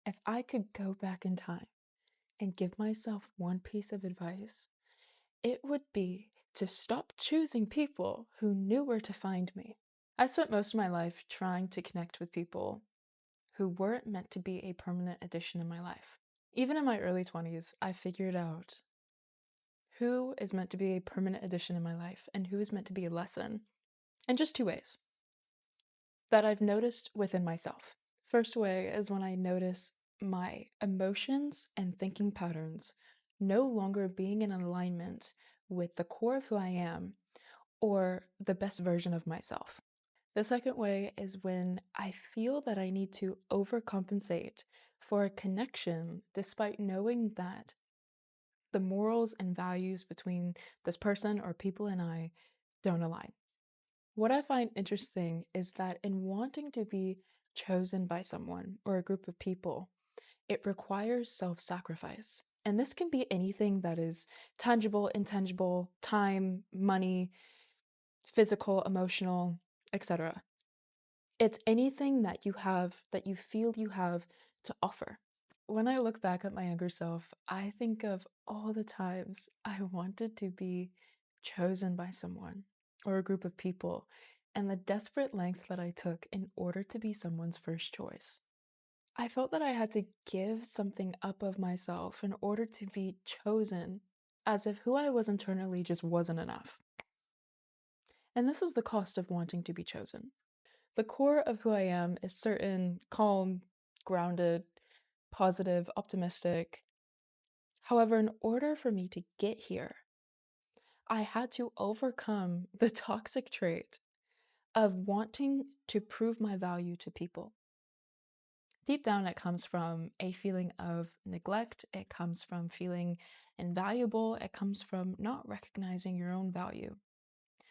If I could go back in time and give myself one piece of advice, it would be to stop choosing people who knew where to find me. I spent most of my life trying to connect with people who weren't meant to be a permanent addition in my life. Even in my early 20s, I figured out who is meant to be a permanent addition in my life and who is meant to be a lesson in just two ways that I've noticed within myself. First way is when I notice my emotions and thinking patterns no longer being in alignment with the core of who I am or the best version of myself. The second way is when I feel that I need to overcompensate for a connection despite knowing that the morals and values between this person or people and I don't align. What I find interesting is that in wanting to be chosen by someone or a group of people, it requires self sacrifice. And this can be anything that is tangible, intangible, time, money, physical, emotional, etc. It's anything that you have that you feel you have to offer. When I look back at my younger self, I think of all the times I wanted to be chosen by someone or a group of people and the desperate lengths that I took in order to be someone's first choice. I felt that I had to give something up of myself in order to be chosen, as if who I was internally just wasn't enough. And this is the cost of wanting to be chosen. The core of who I am is certain, calm, grounded, positive, optimistic. However, in order for me to get here, I had to overcome the toxic trait of wanting to prove my value to people. Deep down, it comes from a feeling of neglect. It comes from feeling invaluable. It comes from not recognizing your own value.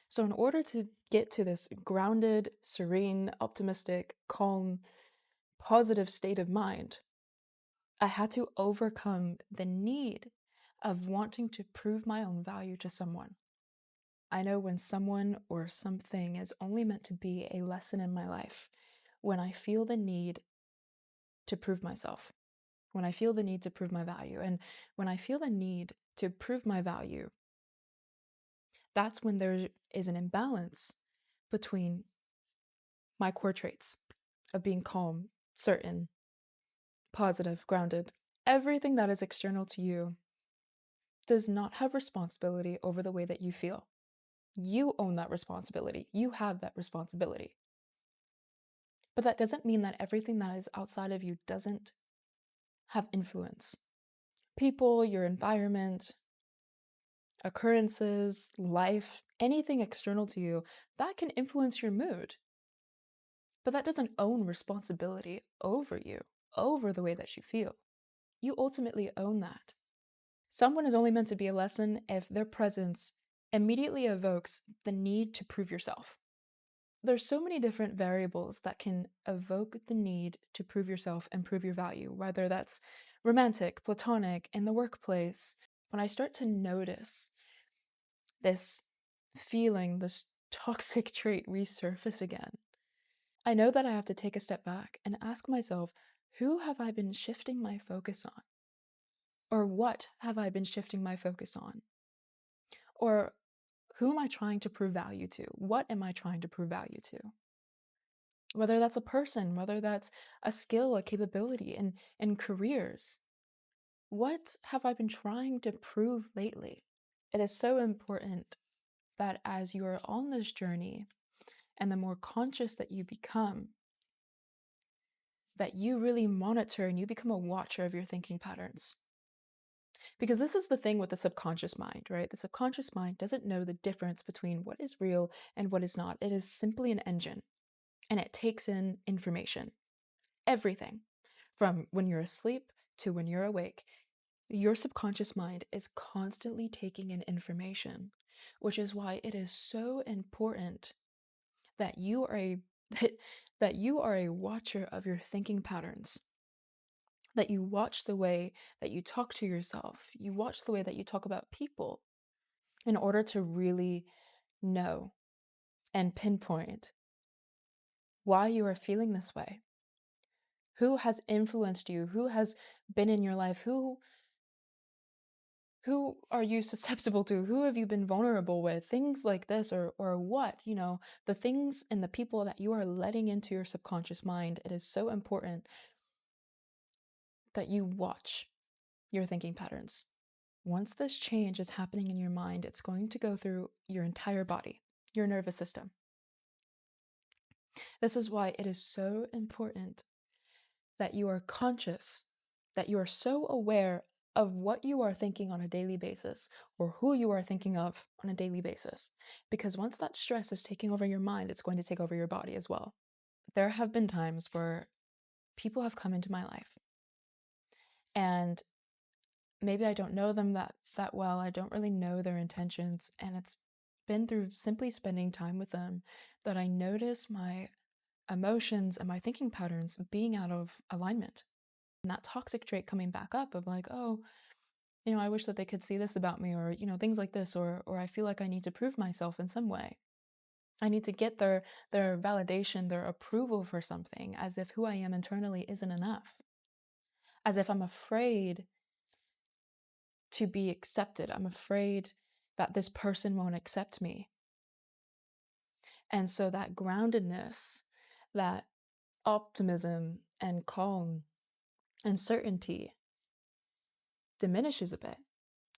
So, in order to get to this grounded, serene, optimistic, calm, positive state of mind, I had to overcome the need of wanting to prove my own value to someone. I know when someone or something is only meant to be a lesson in my life, when I feel the need to prove myself, when I feel the need to prove my value, and when I feel the need to prove my value, that's when there is an imbalance between my core traits of being calm, certain, positive, grounded. Everything that is external to you does not have responsibility over the way that you feel. You own that responsibility. You have that responsibility. But that doesn't mean that everything that is outside of you doesn't have influence. People, your environment, occurrences, life, anything external to you, that can influence your mood. But that doesn't own responsibility over you, over the way that you feel. You ultimately own that. Someone is only meant to be a lesson if their presence immediately evokes the need to prove yourself. There's so many different variables that can evoke the need to prove yourself and prove your value, whether that's romantic, platonic, in the workplace. When I start to notice this feeling, this toxic trait resurface again, I know that I have to take a step back and ask myself, who have I been shifting my focus on? Or what have I been shifting my focus on? Or who am I trying to prove value to? What am I trying to prove value to? Whether that's a person, whether that's a skill, a capability in careers. What have I been trying to prove lately? It is so important that as you are on this journey and the more conscious that you become, that you really monitor and you become a watcher of your thinking patterns. Because this is the thing with the subconscious mind, right? The subconscious mind doesn't know the difference between what is real and what is not. It is simply an engine and it takes in information, everything from when you're asleep to when you're awake. Your subconscious mind is constantly taking in information, which is why it is so important that you are a that you are a watcher of your thinking patterns, that you watch the way that you talk to yourself, you watch the way that you talk about people in order to really know and pinpoint why you are feeling this way. Who has influenced you? Who has been in your life? Who are you susceptible to? Who have you been vulnerable with? Things like this, or what, the things and the people that you are letting into your subconscious mind. It is so important that you watch your thinking patterns. Once this change is happening in your mind, it's going to go through your entire body, your nervous system. This is why it is so important that you are conscious, that you are so aware of what you are thinking on a daily basis or who you are thinking of on a daily basis. Because once that stress is taking over your mind, it's going to take over your body as well. There have been times where people have come into my life and maybe I don't know them that well. I don't really know their intentions, and it's been through simply spending time with them that I notice my emotions and my thinking patterns being out of alignment. And that toxic trait coming back up of like, oh, I wish that they could see this about me, or, things like this, or I feel like I need to prove myself in some way. I need to get their validation, their approval for something, as if who I am internally isn't enough. As if I'm afraid to be accepted. I'm afraid that this person won't accept me. And so that groundedness, that optimism and calm and certainty diminishes a bit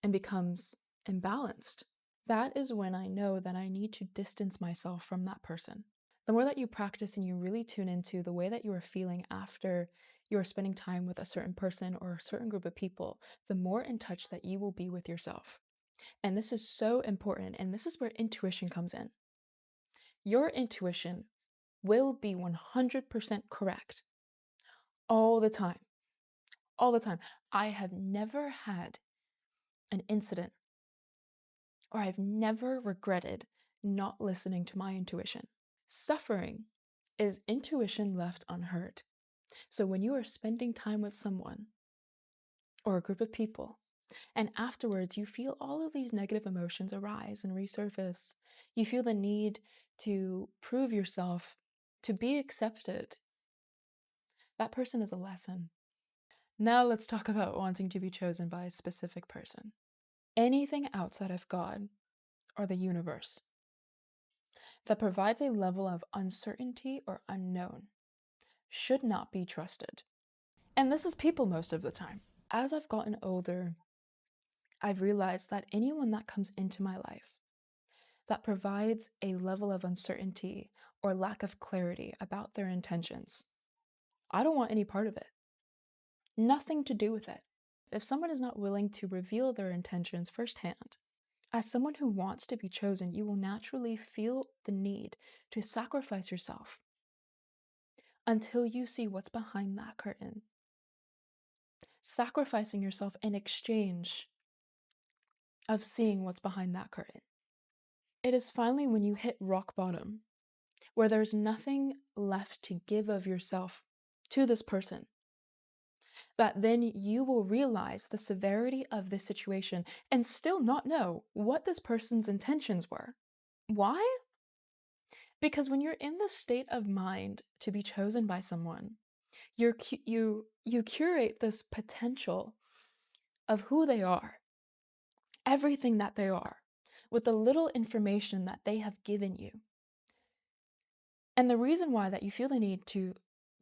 and becomes imbalanced. That is when I know that I need to distance myself from that person. The more that you practice and you really tune into the way that you are feeling after you are spending time with a certain person or a certain group of people, the more in touch that you will be with yourself. And this is so important, and this is where intuition comes in. Your intuition will be 100% correct all the time. All the time. I have never had an incident, or I've never regretted not listening to my intuition. Suffering is intuition left unheard. So when you are spending time with someone or a group of people, and afterwards you feel all of these negative emotions arise and resurface, you feel the need to prove yourself, to be accepted, that person is a lesson. Now let's talk about wanting to be chosen by a specific person. Anything outside of God or the universe that provides a level of uncertainty or unknown should not be trusted. And this is people most of the time. As I've gotten older, I've realized that anyone that comes into my life that provides a level of uncertainty or lack of clarity about their intentions, I don't want any part of it. Nothing to do with it. If someone is not willing to reveal their intentions firsthand, as someone who wants to be chosen, you will naturally feel the need to sacrifice yourself until you see what's behind that curtain. Sacrificing yourself in exchange of seeing what's behind that curtain. It is finally when you hit rock bottom, where there's nothing left to give of yourself to this person, that then you will realize the severity of this situation and still not know what this person's intentions were. Why? Because when you're in the state of mind to be chosen by someone, you curate this potential of who they are, everything that they are, with the little information that they have given you. And the reason why that you feel the need to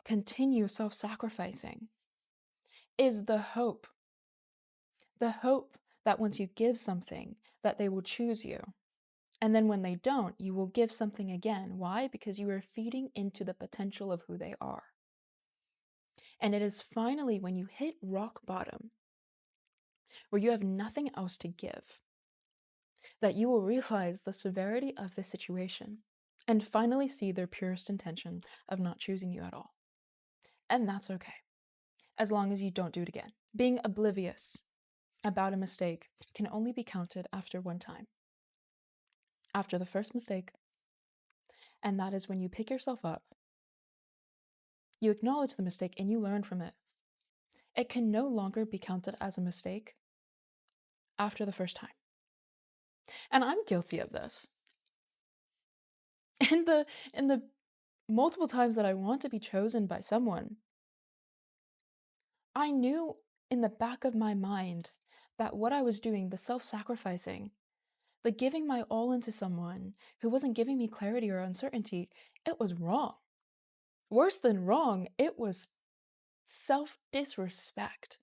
continue self-sacrificing is the hope that once you give something, that they will choose you. And then when they don't, you will give something again. Why? Because you are feeding into the potential of who they are. And it is finally when you hit rock bottom, where you have nothing else to give, that you will realize the severity of the situation and finally see their purest intention of not choosing you at all. And that's okay, as long as you don't do it again. Being oblivious about a mistake can only be counted after one time. After the first mistake, and that is when you pick yourself up, you acknowledge the mistake, and you learn from it. It can no longer be counted as a mistake after the first time. And I'm guilty of this. In the multiple times that I want to be chosen by someone, I knew in the back of my mind that what I was doing, the self-sacrificing, the giving my all into someone who wasn't giving me clarity or uncertainty, it was wrong. Worse than wrong, it was self-disrespect.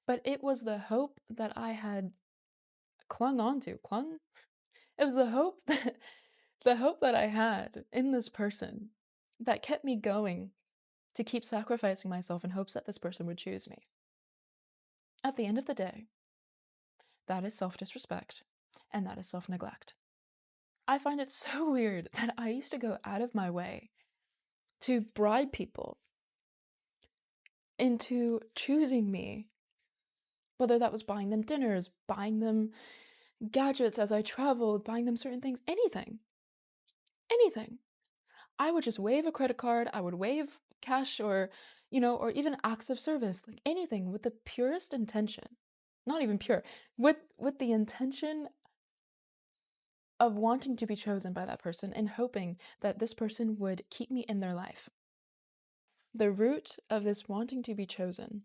But it was the hope that I had clung onto. It was the hope that I had in this person that kept me going to keep sacrificing myself in hopes that this person would choose me. At the end of the day, that is self-disrespect and that is self-neglect. I find it so weird that I used to go out of my way to bribe people into choosing me, whether that was buying them dinners, buying them gadgets as I traveled, buying them certain things, anything. I would just wave a credit card, I would wave cash or, or even acts of service, like anything with the purest intention. Not even pure, with the intention of wanting to be chosen by that person and hoping that this person would keep me in their life. The root of this wanting to be chosen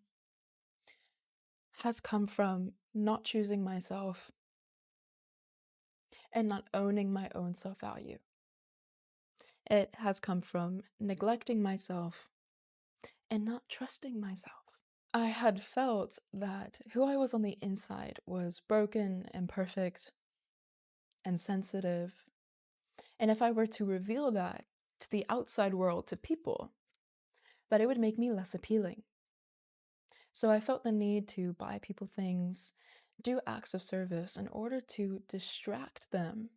has come from not choosing myself and not owning my own self-value. It has come from neglecting myself and not trusting myself. I had felt that who I was on the inside was broken, imperfect, and sensitive. And if I were to reveal that to the outside world, to people, that it would make me less appealing. So I felt the need to buy people things, do acts of service in order to distract them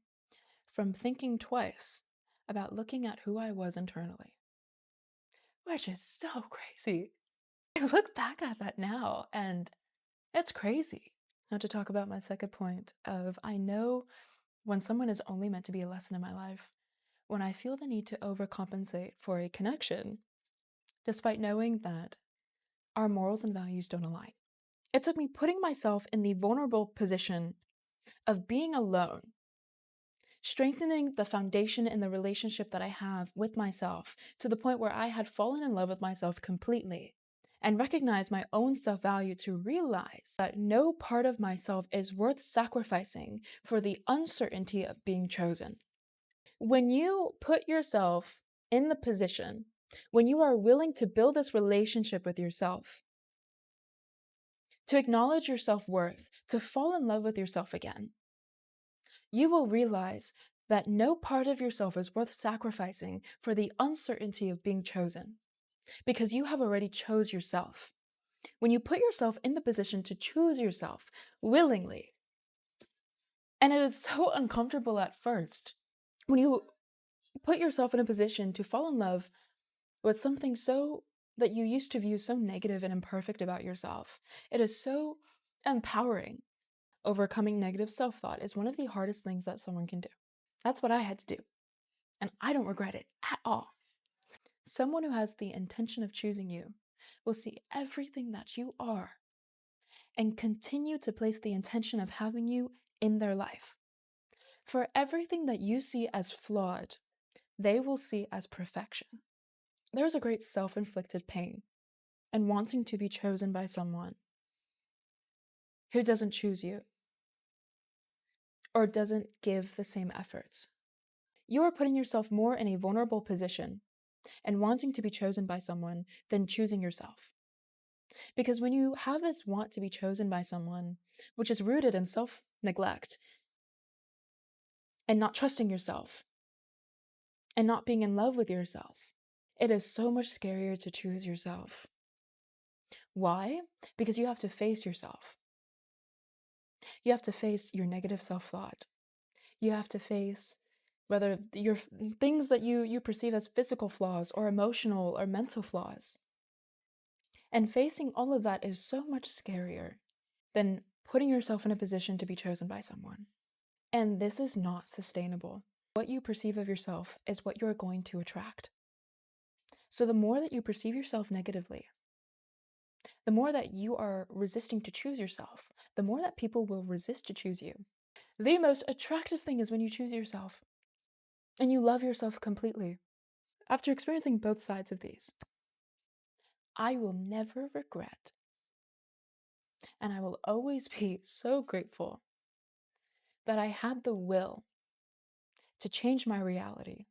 from thinking twice about looking at who I was internally. Which is so crazy. I look back at that now and it's crazy. Now to talk about my second point of I know when someone is only meant to be a lesson in my life, when I feel the need to overcompensate for a connection, despite knowing that our morals and values don't align. It took me putting myself in the vulnerable position of being alone, strengthening the foundation in the relationship that I have with myself to the point where I had fallen in love with myself completely and recognized my own self-value to realize that no part of myself is worth sacrificing for the uncertainty of being chosen. When you put yourself in the position, when you are willing to build this relationship with yourself, to acknowledge your self-worth, to fall in love with yourself again, you will realize that no part of yourself is worth sacrificing for the uncertainty of being chosen, because you have already chose yourself. When you put yourself in the position to choose yourself willingly, and it is so uncomfortable at first, when you put yourself in a position to fall in love with something so that you used to view so negative and imperfect about yourself, it is so empowering. Overcoming negative self-thought is one of the hardest things that someone can do. That's what I had to do, and I don't regret it at all. Someone who has the intention of choosing you will see everything that you are and continue to place the intention of having you in their life. For everything that you see as flawed, they will see as perfection. There's a great self-inflicted pain in wanting to be chosen by someone who doesn't choose you or doesn't give the same efforts. You are putting yourself more in a vulnerable position and wanting to be chosen by someone than choosing yourself. Because when you have this want to be chosen by someone, which is rooted in self-neglect and not trusting yourself and not being in love with yourself, it is so much scarier to choose yourself. Why? Because you have to face yourself. You have to face your negative self-thought. You have to face whether your things that you perceive as physical flaws or emotional or mental flaws. And facing all of that is so much scarier than putting yourself in a position to be chosen by someone. And this is not sustainable. What you perceive of yourself is what you're going to attract. So the more that you perceive yourself negatively, the more that you are resisting to choose yourself, the more that people will resist to choose you. The most attractive thing is when you choose yourself and you love yourself completely. After experiencing both sides of these, I will never regret, and I will always be so grateful that I had the will to change my reality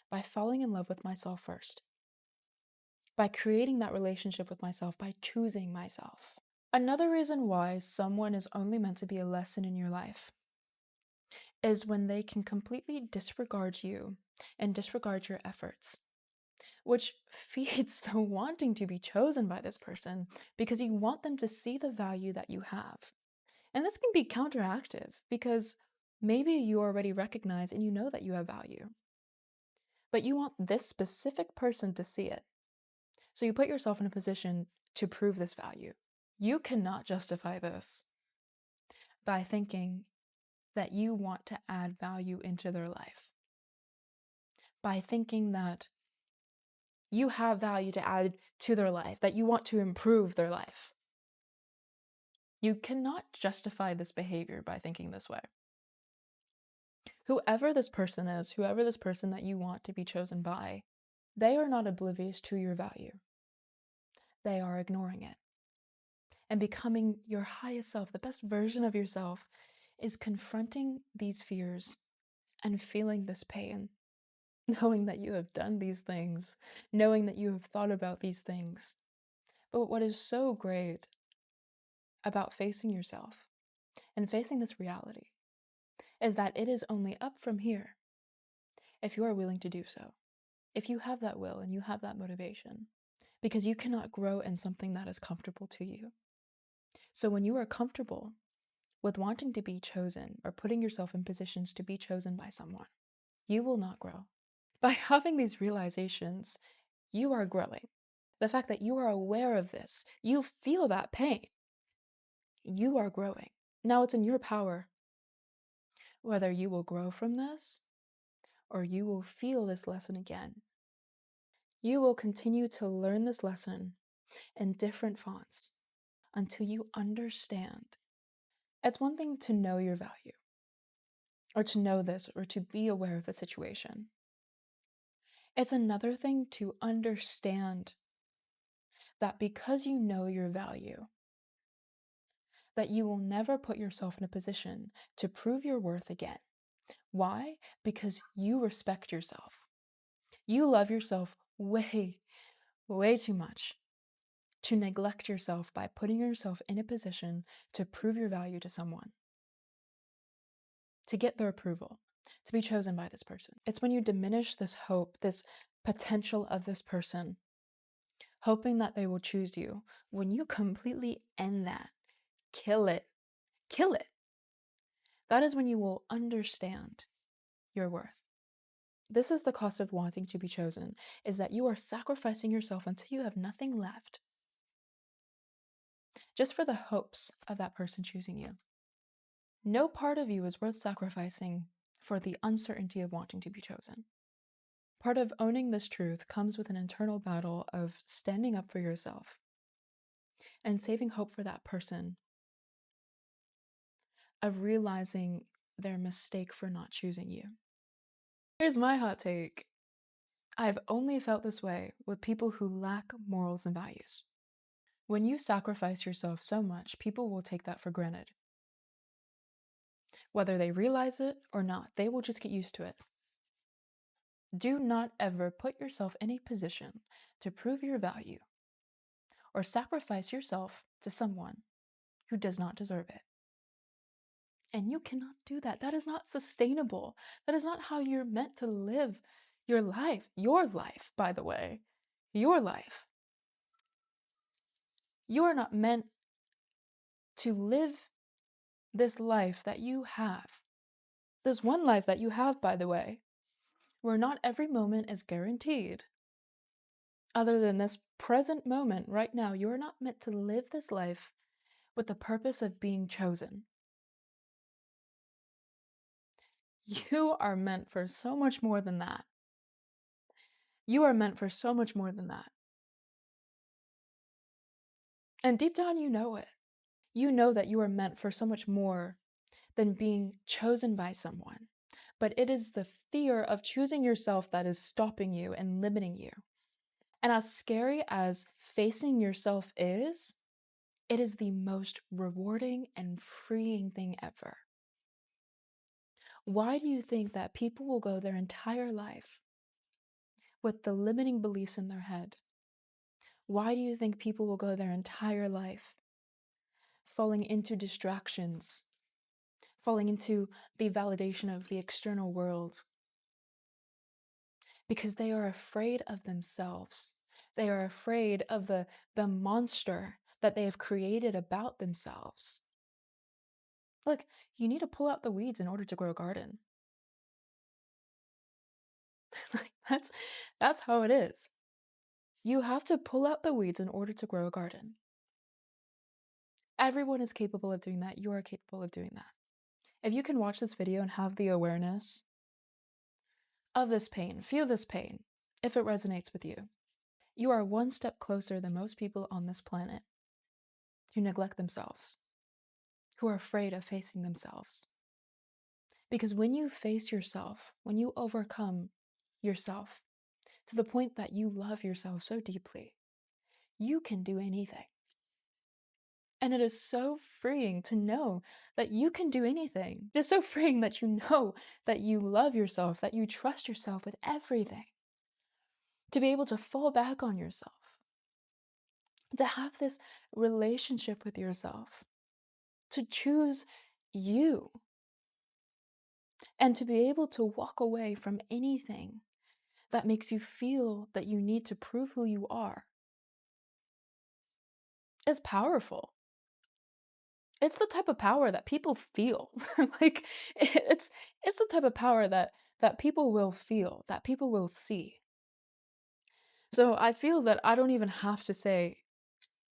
by falling in love with myself first, by creating that relationship with myself, by choosing myself. Another reason why someone is only meant to be a lesson in your life is when they can completely disregard you and disregard your efforts, which feeds the wanting to be chosen by this person because you want them to see the value that you have. And this can be counteractive because maybe you already recognize and you know that you have value, but you want this specific person to see it. So you put yourself in a position to prove this value. You cannot justify this by thinking that you want to add value into their life, by thinking that you have value to add to their life, that you want to improve their life. You cannot justify this behavior by thinking this way. Whoever this person is, whoever this person that you want to be chosen by, they are not oblivious to your value. They are ignoring it. And becoming your highest self, the best version of yourself, is confronting these fears and feeling this pain, knowing that you have done these things, knowing that you have thought about these things. But what is so great about facing yourself and facing this reality is that it is only up from here if you are willing to do so, if you have that will and you have that motivation, because you cannot grow in something that is comfortable to you. So when you are comfortable with wanting to be chosen or putting yourself in positions to be chosen by someone, you will not grow. By having these realizations, you are growing. The fact that you are aware of this, you feel that pain, you are growing. Now it's in your power whether you will grow from this or you will feel this lesson again. You will continue to learn this lesson in different fonts until you understand. It's one thing to know your value, or to know this, or to be aware of the situation. It's another thing to understand that because you know your value, that you will never put yourself in a position to prove your worth again. Why? Because you respect yourself. You love yourself way, way too much to neglect yourself by putting yourself in a position to prove your value to someone, to get their approval, to be chosen by this person. It's when you diminish this hope, this potential of this person, hoping that they will choose you, when you completely end that, kill it, that is when you will understand your worth. This is the cost of wanting to be chosen, is that you are sacrificing yourself until you have nothing left, just for the hopes of that person choosing you. No part of you is worth sacrificing for the uncertainty of wanting to be chosen. Part of owning this truth comes with an internal battle of standing up for yourself and saving hope for that person, of realizing their mistake for not choosing you. Here's my hot take. I've only felt this way with people who lack morals and values. When you sacrifice yourself so much, people will take that for granted. Whether they realize it or not, they will just get used to it. Do not ever put yourself in a position to prove your value or sacrifice yourself to someone who does not deserve it. And you cannot do that. That is not sustainable. That is not how you're meant to live your life. Your life, by the way. Your life. You are not meant to live this life that you have. This one life that you have, by the way, where not every moment is guaranteed. Other than this present moment right now, you are not meant to live this life with the purpose of being chosen. You are meant for so much more than that. You are meant for so much more than that. And deep down, you know it. You know that you are meant for so much more than being chosen by someone. But it is the fear of choosing yourself that is stopping you and limiting you. And as scary as facing yourself is, it is the most rewarding and freeing thing ever. Why do you think that people will go their entire life with the limiting beliefs in their head? Why do you think people will go their entire life falling into distractions, falling into the validation of the external world? Because they are afraid of themselves. They are afraid of the monster that they have created about themselves. Look, you need to pull out the weeds in order to grow a garden. Like, that's how it is. You have to pull out the weeds in order to grow a garden. Everyone is capable of doing that. You are capable of doing that. If you can watch this video and have the awareness of this pain, feel this pain, if it resonates with you, you are one step closer than most people on this planet who neglect themselves, who are afraid of facing themselves. Because when you face yourself, when you overcome yourself to the point that you love yourself so deeply, you can do anything. And it is so freeing to know that you can do anything. It is so freeing that you know that you love yourself, that you trust yourself with everything. To be able to fall back on yourself, to have this relationship with yourself, to choose you, and to be able to walk away from anything that makes you feel that you need to prove who you are is powerful. It's the type of power that people feel. Like, it's the type of power that people will feel, that people will see. So I feel that I don't even have to say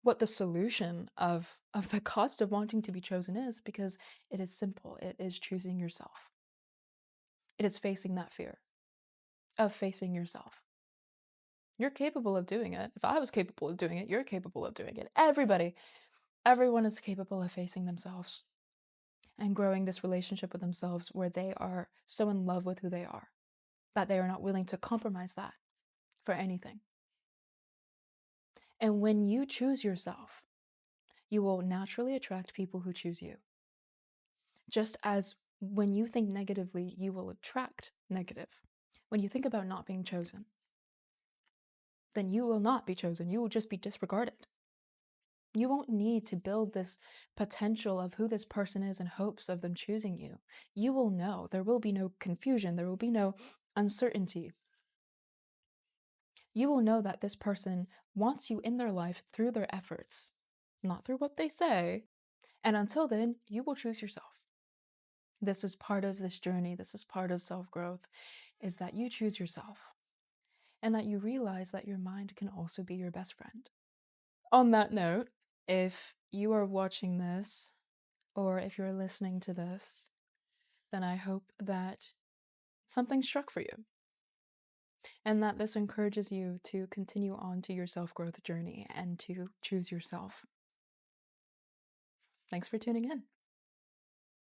what the solution of the cost of wanting to be chosen is, because it is simple. It is choosing yourself. It is facing that fear of facing yourself. You're capable of doing it. If I was capable of doing it, you're capable of doing it. Everyone is capable of facing themselves and growing this relationship with themselves where they are so in love with who they are that they are not willing to compromise that for anything. And when you choose yourself, you will naturally attract people who choose you. Just as when you think negatively, you will attract negative. When you think about not being chosen, then you will not be chosen. You will just be disregarded. You won't need to build this potential of who this person is in hopes of them choosing you. You will know. There will be no confusion. There will be no uncertainty. You will know that this person wants you in their life through their efforts, not through what they say. And until then, you will choose yourself. This is part of this journey. This is part of self-growth, is that you choose yourself and that you realize that your mind can also be your best friend. On that note, if you are watching this or if you're listening to this, then I hope that something struck for you and that this encourages you to continue on to your self-growth journey and to choose yourself. Thanks for tuning in.